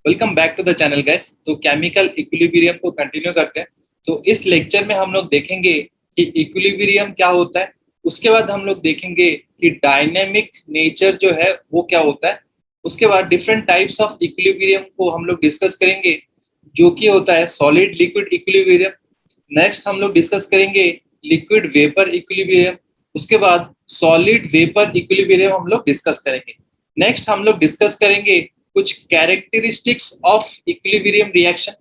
Welcome back to the channel guys. तो chemical equilibrium को continue करते हैं। तो इस लेक्चर में हम लोग देखेंगे कि इक्विलिब्रियम क्या होता है। उसके बाद हम लोग देखेंगे कि डायनेमिक नेचर जो है वो क्या होता है। उसके बाद डिफरेंट टाइप्स ऑफ इक्विलिब्रियम को हम लोग डिस्कस करेंगे, जो कि होता है सॉलिड लिक्विड इक्विलिब्रियम। नेक्स्ट हम लोग डिस्कस करेंगे लिक्विड वेपर इक्विलिब्रियम। उसके बाद सॉलिड वेपर इक्विलिब्रियम हम लोग डिस्कस करेंगे। नेक्स्ट हम लोग डिस्कस करेंगे कुछ कैरेक्टरिस्टिक्स ऑफ इक्विलिब्रियम रिएक्शन।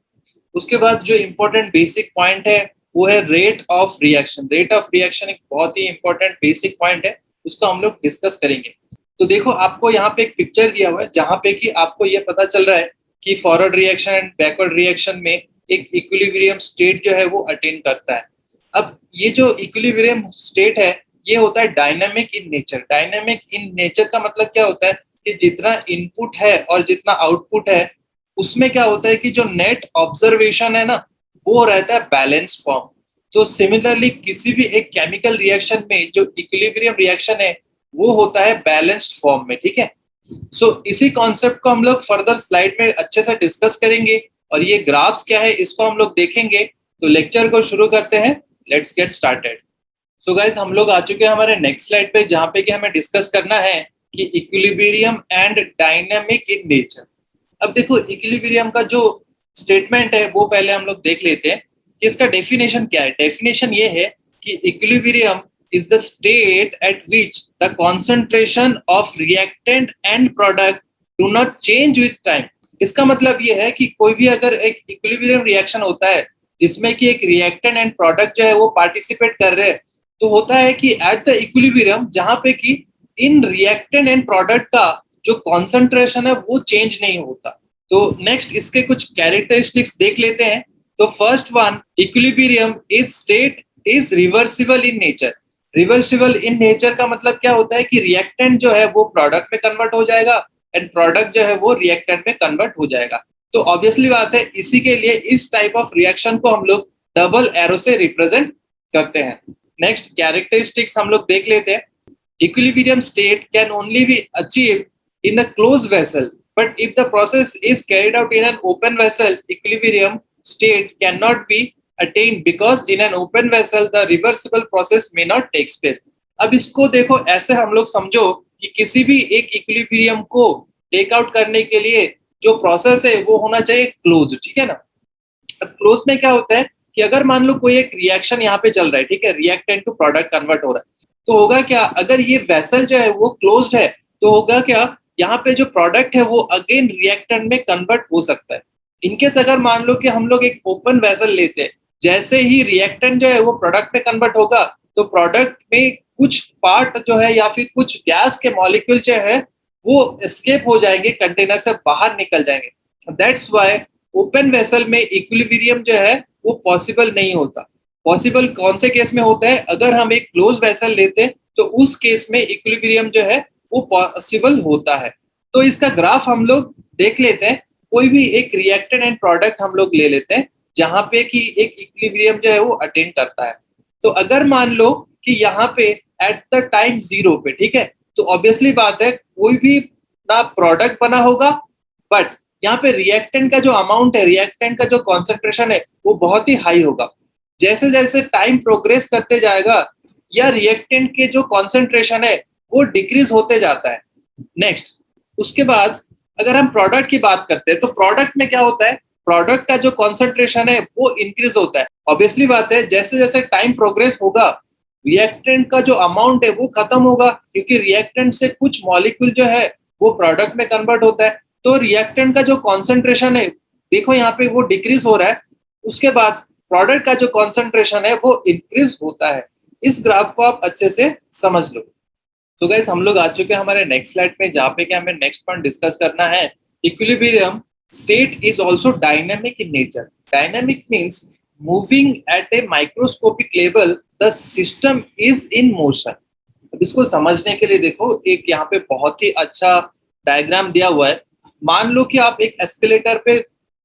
उसके बाद जो इंपॉर्टेंट बेसिक पॉइंट है वो है rate of reaction. Rate of reaction एक बहुत ही इंपॉर्टेंट बेसिक पॉइंट है, उसको हम लोग डिस्कस करेंगे। तो देखो, आपको यहाँ पे एक पिक्चर दिया हुआ है जहाँ पे कि आपको ये पता चल रहा है कि forward reaction and backward reaction में एक इक्विलिब्रियम स्टेट जो है वो अटेन करता है। अब ये जो इक्विलिब्रियम स्टेट है ये होता है dynamic in nature. Dynamic in nature का मतलब क्या होता है कि जितना इनपुट है और जितना आउटपुट है उसमें क्या होता है कि जो नेट ऑब्जर्वेशन है ना वो रहता है बैलेंस फॉर्म। तो सिमिलरली किसी भी एक केमिकल रिएक्शन में जो इक्विलिब्रियम रिएक्शन है वो होता है बैलेंस्ड फॉर्म में। ठीक है। इसी कॉन्सेप्ट को हम लोग फर्दर स्लाइड में अच्छे से डिस्कस करेंगे और ये ग्राफ्स क्या है इसको हम लोग देखेंगे। तो लेक्चर को शुरू करते हैं। Let's get started. So guys, हम लोग आ चुके हैं हमारे नेक्स्ट स्लाइड पे जहाँ पे कि हमें डिस्कस करना है कि equilibrium and dynamic in nature. अब देखो, इक्विलिब्रियम का जो स्टेटमेंट है वो पहले हम लोग देख लेते हैं कि इसका डेफिनेशन क्या है। डेफिनेशन ये है कि equilibrium is the state at which the concentration of reactant and product do not change with time। इसका मतलब ये है कि कोई भी अगर एक इक्विलिब्रियम रिएक्शन होता है जिसमें कि एक रिएक्टेंट एंड प्रोडक्ट जो है वो पार्टिसिपेट कर रहे हैं, तो होता है कि एट द इक्विलिब्रियम जहां पे कि इन रिएक्टेंट एंड प्रोडक्ट का जो कॉन्सेंट्रेशन है वो चेंज नहीं होता। तो नेक्स्ट इसके कुछ कैरेक्टरिस्टिक्स देख लेते हैं। तो first one, equilibrium is state is reversible in nature. Reversible in nature का मतलब क्या होता है कि रिएक्टेंट जो है वो प्रोडक्ट में कन्वर्ट हो जाएगा एंड प्रोडक्ट जो है वो रिएक्टेंट में कन्वर्ट हो जाएगा। तो ऑब्वियसली बात है, इसी के लिए इस टाइप ऑफ रिएक्शन को हम लोग डबल एरो से रिप्रेजेंट करते हैं। नेक्स्ट कैरेक्टरिस्टिक्स हम लोग देख लेते हैं। Equilibrium state can only be achieve in the close vessel, but if the process is carried out in an open vessel, equilibrium state cannot be attained because in an open vessel the reversible process may not take place। अब इसको देखो, ऐसे हम लोग समझो कि किसी भी एक इक्विलिब्रियम को टेक आउट करने के लिए जो प्रोसेस है वो होना चाहिए क्लोज। ठीक है ना। अब क्लोज में क्या होता है कि अगर मान लो कोई एक रिएक्शन यहाँ पे चल रहा है, ठीक है, रिएक्टेंट टू प्रोडक्ट कन्वर्ट हो रहा है, तो होगा क्या, अगर ये वेसल जो है वो क्लोज्ड है तो होगा क्या, यहाँ पे जो प्रोडक्ट है वो अगेन रिएक्टेंट में कन्वर्ट हो सकता है। इनकेस अगर मान लो कि हम लोग एक ओपन वेसल लेते हैं, जैसे ही रिएक्टेंट जो है वो प्रोडक्ट में कन्वर्ट होगा तो प्रोडक्ट में कुछ पार्ट जो है या फिर कुछ गैस के मॉलिक्यूल जो है वो एस्केप हो जाएंगे, कंटेनर से बाहर निकल जाएंगे। दैट्स व्हाई ओपन वेसल में इक्विलिब्रियम जो है वो पॉसिबल नहीं होता। पॉसिबल कौन से केस में होता है, अगर हम एक क्लोज वेसल लेते हैं तो उस केस में इक्विलिब्रियम जो है वो पॉसिबल होता है। तो इसका ग्राफ हम लोग देख लेते हैं। कोई भी एक रिएक्टेंट एंड प्रोडक्ट हम लोग ले लेते हैं जहां पे कि एक इक्विलिब्रियम जो है वो अटेन करता है। तो अगर मान लो कि यहाँ पे एट द टाइम जीरो पे, ठीक है, तो ऑब्वियसली बात है कोई भी ना प्रोडक्ट बना होगा, बट यहाँ पे रिएक्टेंट का जो अमाउंट है, रिएक्टेंट का जो कॉन्सेंट्रेशन है वो बहुत ही हाई होगा। जैसे जैसे टाइम प्रोग्रेस करते जाएगा या रिएक्टेंट के जो कॉन्सेंट्रेशन है वो डिक्रीज होते जाता है। नेक्स्ट उसके बाद अगर हम प्रोडक्ट की बात करते हैं तो प्रोडक्ट में क्या होता है, प्रोडक्ट का जो कॉन्सेंट्रेशन है वो इंक्रीज होता है। ऑब्वियसली बात है, जैसे जैसे टाइम प्रोग्रेस होगा रिएक्टेंट का जो अमाउंट है वो खत्म होगा, क्योंकि रिएक्टेंट से कुछ मॉलिक्यूल जो है वो प्रोडक्ट में कन्वर्ट होता है। तो रिएक्टेंट का जो कॉन्सेंट्रेशन है देखो यहाँ पे वो डिक्रीज हो रहा है। उसके बाद प्रोडक्ट का जो कॉन्सेंट्रेशन है वो इंक्रीज होता है। इस ग्राफ को आप अच्छे से समझ लो। तो गाइस, हम लोग आ चुके हैं हमारे नेक्स्ट स्लाइड पे जहाँ पे कि हमें नेक्स्ट पॉइंट डिस्कस करना है। Equilibrium state is also dynamic in nature. Dynamic means moving at A microscopic level, the system is in motion. अब इसको समझने के लिए देखो, एक यहाँ पे बहुत ही अच्छा डायग्राम दिया हुआ है। मान लो कि आप एक एस्केलेटर पे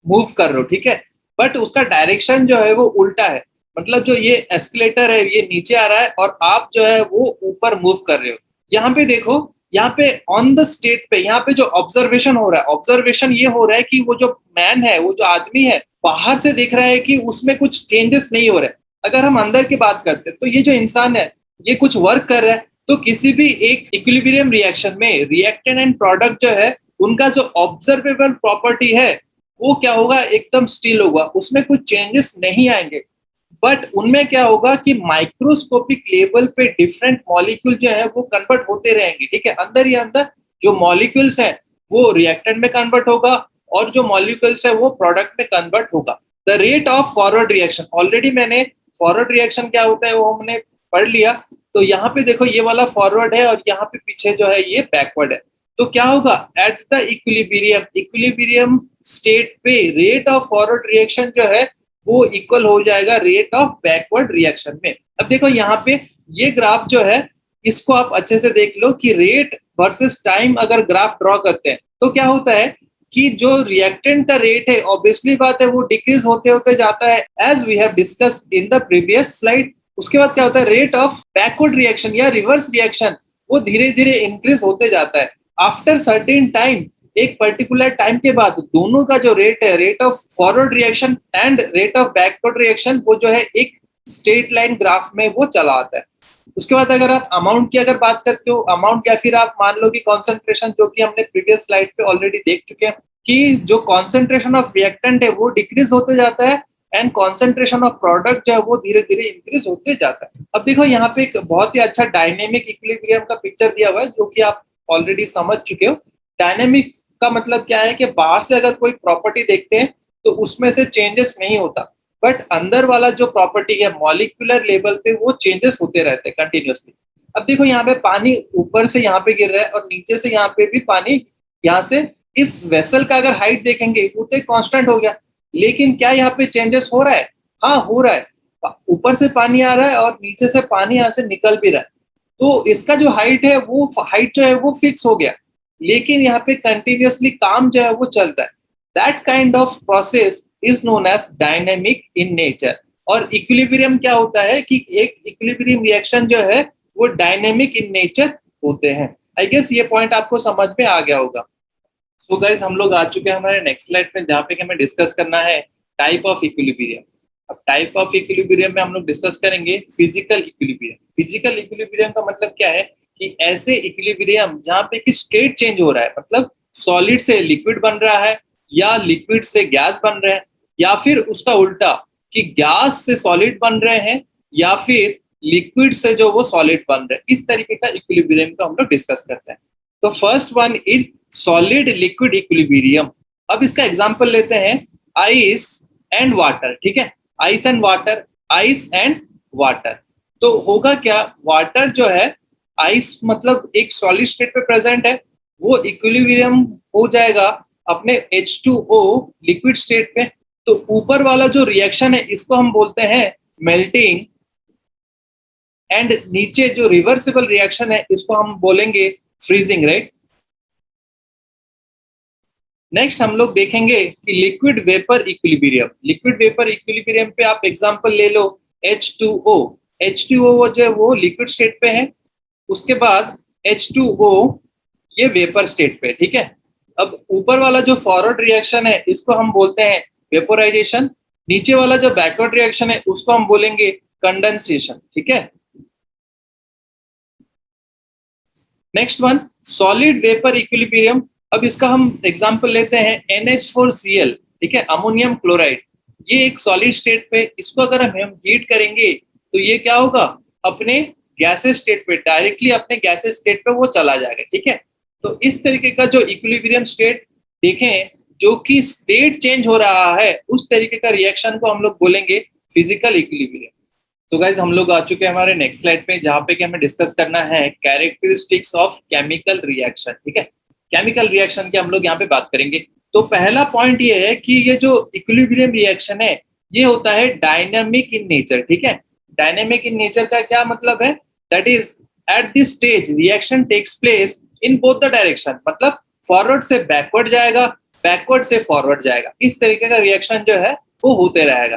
मूव कर रहे हो, ठीक है, बट उसका डायरेक्शन जो है वो उल्टा है। मतलब जो ये एस्केलेटर है ये नीचे आ रहा है और आप जो है वो ऊपर मूव कर रहे हो। यहाँ पे देखो, यहाँ पे ऑन द स्टेट पे, यहाँ पे जो ऑब्जर्वेशन हो रहा है, ऑब्जर्वेशन ये हो रहा है कि वो जो मैन है, वो जो आदमी है, बाहर से देख रहा है कि उसमें कुछ चेंजेस नहीं हो रहे। अगर हम अंदर की बात करते हैं तो ये जो इंसान है, ये कुछ वर्क कर रहा है, तो किसी भी एक इक्विलिब्रियम रिएक्शन में रिएक्टेंट एंड प्रोडक्ट जो है, उनका जो ऑब्जर्वेबल प्रॉपर्टी है वो क्या होगा, एकदम स्टिल होगा, उसमें कुछ चेंजेस नहीं आएंगे। बट उनमें क्या होगा कि माइक्रोस्कोपिक लेवल पे डिफरेंट मॉलिक्यूल जो है वो कन्वर्ट होते रहेंगे, ठीक है। अंदर ही अंदर जो मॉलिक्यूल्स हैं वो रिएक्टेंट में कन्वर्ट होगा, और जो मॉलिक्यूल्स है वो प्रोडक्ट में कन्वर्ट होगा। The rate of forward reaction, already मैंने फॉरवर्ड रिएक्शन क्या होता है वो हमने पढ़ लिया। तो यहाँ पे देखो ये वाला फॉरवर्ड है और यहाँ पे पीछे जो है ये बैकवर्ड है। तो क्या होगा, at the equilibrium, equilibrium state पे रेट ऑफ फॉरवर्ड रिएक्शन जो है वो इक्वल हो जाएगा रेट ऑफ बैकवर्ड रिएक्शन में। अब देखो यहाँ पे ये ग्राफ जो है, इसको आप अच्छे से देख लो कि रेट वर्सेस टाइम अगर ग्राफ ड्रॉ करते हैं तो क्या होता है कि जो रिएक्टेंट का रेट है, ऑब्वियसली बात है वो डिक्रीज होते होते जाता है, as we have discussed in the previous slide. उसके बाद क्या होता है, रेट ऑफ बैकवर्ड रिएक्शन या रिवर्स रिएक्शन वो धीरे धीरे इंक्रीज होते जाता है। आफ्टर सर्टेन टाइम, एक पर्टिकुलर टाइम के बाद दोनों का जो रेट है, rate of forward reaction and rate of backward reaction, वो जो है एक स्ट्रेट लाइन ग्राफ में वो चला आता है। उसके बाद अगर आप अमाउंट की अगर बात करते हो, अमाउंट या फिर आप मान लो कि कॉन्सेंट्रेशन, जो कि हमने प्रीवियस स्लाइड पे ऑलरेडी देख चुके हैं कि जो कॉन्सेंट्रेशन ऑफ रिएक्टेंट है वो डिक्रीज होते जाता है एंड कॉन्सेंट्रेशन ऑफ प्रोडक्ट जो है वो धीरे धीरे इंक्रीज होते जाता है। अब देखो यहाँ पे एक बहुत ही अच्छा डायनेमिक इक्विलिब्रियम का पिक्चर दिया हुआ है, जो कि आप ऑलरेडी समझ चुके हो। डायनेमिक का मतलब क्या है कि बाहर से अगर कोई प्रॉपर्टी देखते हैं तो उसमें से चेंजेस नहीं होता, बट अंदर वाला जो प्रॉपर्टी है मॉलिक्यूलर लेवल पे वो चेंजेस होते रहते हैं कंटिन्यूअसली। अब देखो यहाँ पे पानी ऊपर से यहाँ पे गिर रहा है और नीचे से यहाँ पे भी पानी, यहाँ से इस वेसल का अगर हाइट देखेंगे वो तो कांस्टेंट हो गया, लेकिन क्या यहाँ पे चेंजेस हो रहा है? हाँ हो रहा है, ऊपर से पानी आ रहा है और नीचे से पानी यहाँ से निकल भी रहा है। तो इसका जो हाइट है वो हाइट जो है वो फिक्स हो गया, लेकिन यहाँ पे कंटिन्यूअसली काम जो है वो चलता है। That kind of process is known as dynamic in nature. और इक्विलिब्रियम क्या होता है कि एक इक्विलिब्रियम रिएक्शन जो है वो डायनेमिक इन नेचर होते हैं। आई गेस ये पॉइंट आपको समझ में आ गया होगा। सो गाइस हम लोग आ चुके हैं हमारे नेक्स्ट स्लाइड पे, जहाँ पे हमें डिस्कस करना है टाइप ऑफ इक्विलिब्रियम। अब टाइप ऑफ इक्विलिब्रियम में हम लोग डिस्कस करेंगे फिजिकल इक्विलिब्रियम। फिजिकल इक्विलिब्रियम का मतलब क्या है कि ऐसे इक्विलिब्रियम जहाँ पे कि स्टेट चेंज हो रहा है, मतलब सॉलिड से लिक्विड बन रहा है या लिक्विड से गैस बन रहे हैं, या फिर उसका उल्टा कि गैस से सॉलिड बन रहे हैं या फिर लिक्विड से जो वो सॉलिड बन रहे हैं। इस तरीके का इक्विलिब्रियम का हम लोग डिस्कस करते हैं। तो first one is solid liquid equilibrium. अब इसका एग्जांपल लेते हैं आइस एंड वाटर, ठीक है। Ice and water, ice and water. तो होगा क्या, वाटर जो है, आइस मतलब एक सॉलिड स्टेट पे प्रेजेंट है, वो इक्विलिब्रियम हो जाएगा अपने H2O लिक्विड स्टेट पे। तो ऊपर वाला जो रिएक्शन है इसको हम बोलते हैं मेल्टिंग, एंड नीचे जो रिवर्सिबल रिएक्शन है इसको हम बोलेंगे फ्रीजिंग, राइट। नेक्स्ट हम लोग देखेंगे कि liquid vapour equilibrium. Liquid vapour equilibrium पे आप एग्जांपल ले लो H2O। H2O जो है वो लिक्विड स्टेट पे है, उसके बाद H2O ये वेपर स्टेट पे, ठीक है। अब ऊपर वाला जो फॉरवर्ड रिएक्शन है इसको हम बोलते हैं वेपोराइजेशन, नीचे वाला जो बैकवर्ड रिएक्शन है उसको हम बोलेंगे कंडेंसेशन, ठीक है। Next one solid vapour equilibrium. अब इसका हम एग्जांपल लेते हैं NH4Cl, ठीक है, अमोनियम क्लोराइड। ये एक सॉलिड स्टेट पे, इसको अगर हम हीट करेंगे तो ये क्या होगा, अपने गैसेस स्टेट पे, डायरेक्टली अपने गैसेस स्टेट पे वो चला जाएगा, ठीक है। तो इस तरीके का जो इक्विलिब्रियम स्टेट देखें, जो कि स्टेट चेंज हो रहा है, उस तरीके का रिएक्शन को हम लोग बोलेंगे फिजिकल इक्विलिब्रियम। तो गाइज हम लोग आ चुके हैं हमारे नेक्स्ट स्लाइड पे, जहाँ पे कि हमें डिस्कस करना है कैरेक्टरिस्टिक्स ऑफ केमिकल रिएक्शन, ठीक है। केमिकल रिएक्शन की हम लोग यहाँ पे बात करेंगे। तो पहला पॉइंट ये है कि ये जो इक्विलिब्रियम रिएक्शन है ये होता है डायनामिक इन नेचर, ठीक है। डायनामिक इन नेचर का क्या मतलब है, that is at this stage reaction takes place in both the direction, मतलब फॉरवर्ड से बैकवर्ड जाएगा, बैकवर्ड से फॉरवर्ड जाएगा। इस तरीके का रिएक्शन जो है वो होते रहेगा।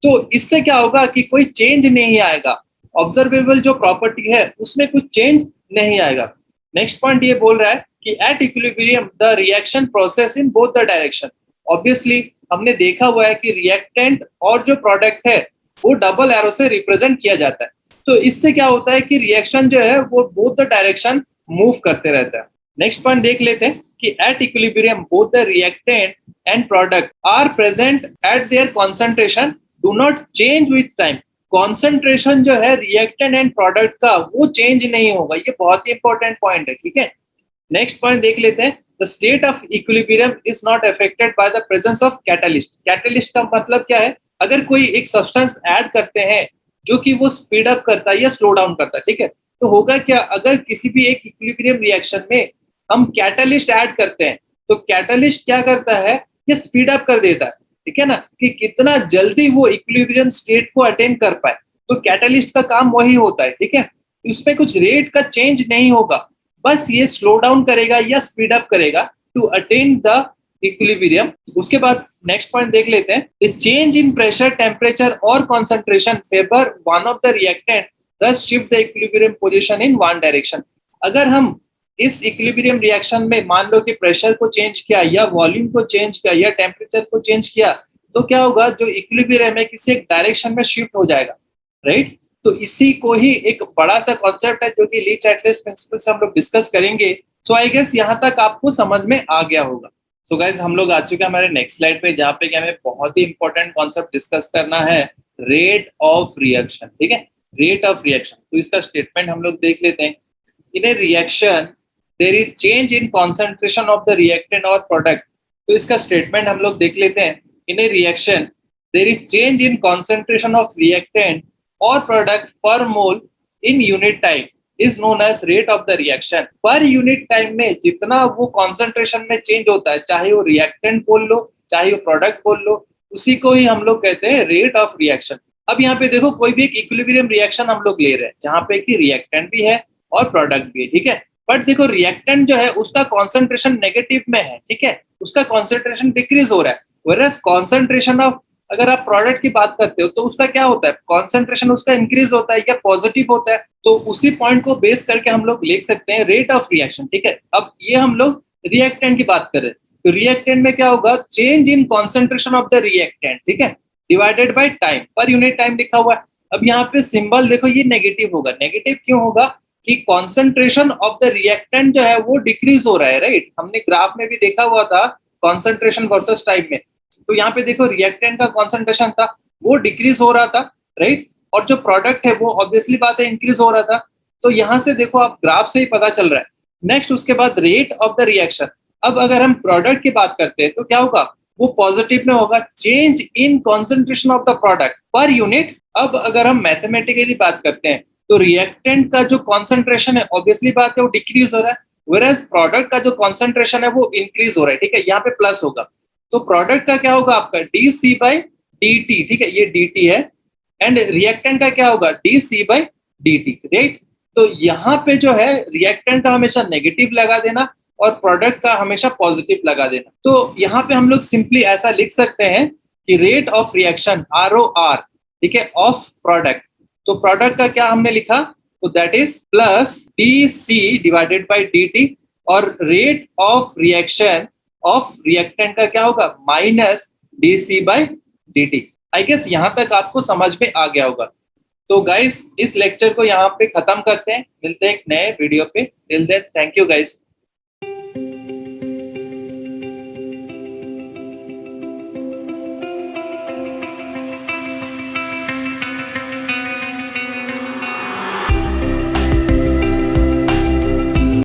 तो इससे क्या होगा कि कोई चेंज नहीं आएगा, ऑब्जर्वेबल जो प्रॉपर्टी है उसमें कुछ चेंज नहीं आएगा। नेक्स्ट पॉइंट ये बोल रहा है कि at equilibrium the reaction process in both the direction. Obviously हमने देखा हुआ है कि रिएक्टेंट और जो प्रोडक्ट है वो डबल एरो से रिप्रेजेंट किया जाता है। तो इससे क्या होता है कि रिएक्शन जो है वो बोथ द डायरेक्शन मूव करते रहता है। नेक्स्ट पॉइंट देख लेते हैं कि at equilibrium both the reactant and product are present at their concentration do not change with time. Concentration जो है रिएक्टेंट एंड प्रोडक्ट का वो चेंज नहीं होगा। ये बहुत ही इंपॉर्टेंट पॉइंट है, ठीक है। नेक्स्ट पॉइंट देख लेते हैं, the state of equilibrium is not affected by the presence of catalyst. Catalyst का मतलब क्या है, अगर कोई एक सब्सटेंस ऐड करते हैं जो कि वो स्पीड अप करता है या स्लो डाउन करता है, ठीक है, तो होगा क्या, अगर किसी भी एक इक्विलिब्रियम रिएक्शन में हम कैटलिस्ट ऐड करते हैं तो कैटलिस्ट क्या करता है, ये स्पीड अप कर देता है, ठीक है ना, कि कितना जल्दी वो इक्विलिब्रियम स्टेट को अटेन कर पाए। तो कैटलिस्ट का काम वही होता है, ठीक है। इसमें कुछ रेट का चेंज नहीं होगा, बस ये स्लो डाउन करेगा या स्पीड अप करेगा टू अटेन द इक्विलिब्रियम। उसके बाद नेक्स्ट पॉइंट देख लेते हैं, the change in pressure, temperature और concentration favour one of the reactant thus shift the equilibrium position in one direction। अगर हम इस इक्विलिब्रियम रिएक्शन में मान लो कि प्रेशर को चेंज किया या वॉल्यूम को चेंज किया या टेम्परेचर को चेंज किया, तो क्या होगा, जो इक्विलिब्रियम है किसी एक डायरेक्शन में शिफ्ट हो जाएगा, राइट। तो इसी को ही एक बड़ा सा कॉन्सेप्ट है जो कि ली चैटलेस प्रिंसिपल से हम लोग डिस्कस करेंगे। सो आई गेस यहाँ तक आपको समझ में आ गया होगा। सो गाइज हम लोग आ चुके हैं हमारे नेक्स्ट स्लाइड पे, जहाँ पे हमें बहुत ही इंपॉर्टेंट कॉन्सेप्ट डिस्कस करना है, रेट ऑफ रिएक्शन, ठीक है, रेट ऑफ रिएक्शन। तो इसका स्टेटमेंट हम लोग देख लेते हैं। In a reaction there is change in concentration of the reactant और प्रोडक्ट। तो इसका स्टेटमेंट हम लोग देख लेते हैं। In a reaction there is change in concentration of reactant और product per mole in unit time is known as rate of the reaction. Per unit time में जितना वो कॉन्सेंट्रेशन में चेंज होता है, चाहे वो रिएक्टेंट बोल लो चाहे वो प्रोडक्ट बोल लो, उसी को ही हम लोग कहते हैं रेट ऑफ रिएक्शन। अब यहाँ पे देखो, कोई भी एक इक्विलिब्रियम रिएक्शन हम लोग ले रहे हैं जहाँ पे कि रिएक्टेंट भी है और प्रोडक्ट भी है, ठीक है। बट देखो रिएक्टेंट जो है उसका कॉन्सेंट्रेशन नेगेटिव में है, ठीक है, उसका कॉन्सेंट्रेशन डिक्रीज हो रहा है। वेयरएज कॉन्सेंट्रेशन ऑफ, अगर आप प्रोडक्ट की बात करते हो तो उसका क्या होता है, कॉन्सेंट्रेशन उसका इंक्रीज होता है या पॉजिटिव होता है। तो उसी पॉइंट को बेस करके हम लोग लिख सकते हैं रेट ऑफ रिएक्शन, ठीक है। अब ये हम लोग रिएक्टेंट की बात कर रहे हैं, तो रिएक्टेंट में क्या होगा, change in concentration of the reactant, ठीक है, डिवाइडेड बाय टाइम, पर यूनिट टाइम लिखा हुआ है। अब यहाँ पे सिंबल देखो, ये नेगेटिव होगा। नेगेटिव क्यों होगा, कि कॉन्सेंट्रेशन ऑफ द रिएक्टेंट जो है वो डिक्रीज हो रहा है, राइट। हमने ग्राफ में भी देखा हुआ था कॉन्सेंट्रेशन वर्सेस टाइम में। तो यहाँ पे देखो रिएक्टेंट का कॉन्सेंट्रेशन था वो डिक्रीज हो रहा था, राइट, और जो प्रोडक्ट है वो ऑब्वियसली बात है इंक्रीज हो रहा था। तो यहाँ से देखो आप ग्राफ से ही पता चल रहा है। नेक्स्ट उसके बाद रेट ऑफ द रिएक्शन। अब अगर हम प्रोडक्ट की बात करते हैं तो क्या होगा, वो पॉजिटिव में होगा, change in concentration of the product per unit. अब अगर हम मैथमेटिकली बात करते हैं तो रिएक्टेंट का जो कॉन्सेंट्रेशन है ऑब्वियसली बात है वो डिक्रीज हो रहा है, वेयरएज प्रोडक्ट का जो कॉन्सेंट्रेशन है वो इंक्रीज हो रहा है, ठीक है, यहाँ पे प्लस होगा। तो प्रोडक्ट का क्या होगा आपका D C by D T, ठीक है, ये डी टी है, एंड रिएक्टेंट का क्या होगा D C by D T, right. तो यहाँ पे जो है रिएक्टेंट का हमेशा नेगेटिव लगा देना और प्रोडक्ट का हमेशा पॉजिटिव लगा देना। तो यहाँ पे हम लोग सिंपली ऐसा लिख सकते हैं कि रेट ऑफ रिएक्शन ROR, ठीक है, ऑफ प्रोडक्ट। तो प्रोडक्ट का क्या हमने लिखा, तो that is plus D C divided by D T, और rate of reaction of reactant का क्या होगा minus D C by D T. I guess यहाँ तक आपको समझ में आ गया होगा। तो गाइस इस लेक्चर को यहाँ पे खत्म करते हैं, मिलते हैं एक नए वीडियो पे। Till then thank you guys.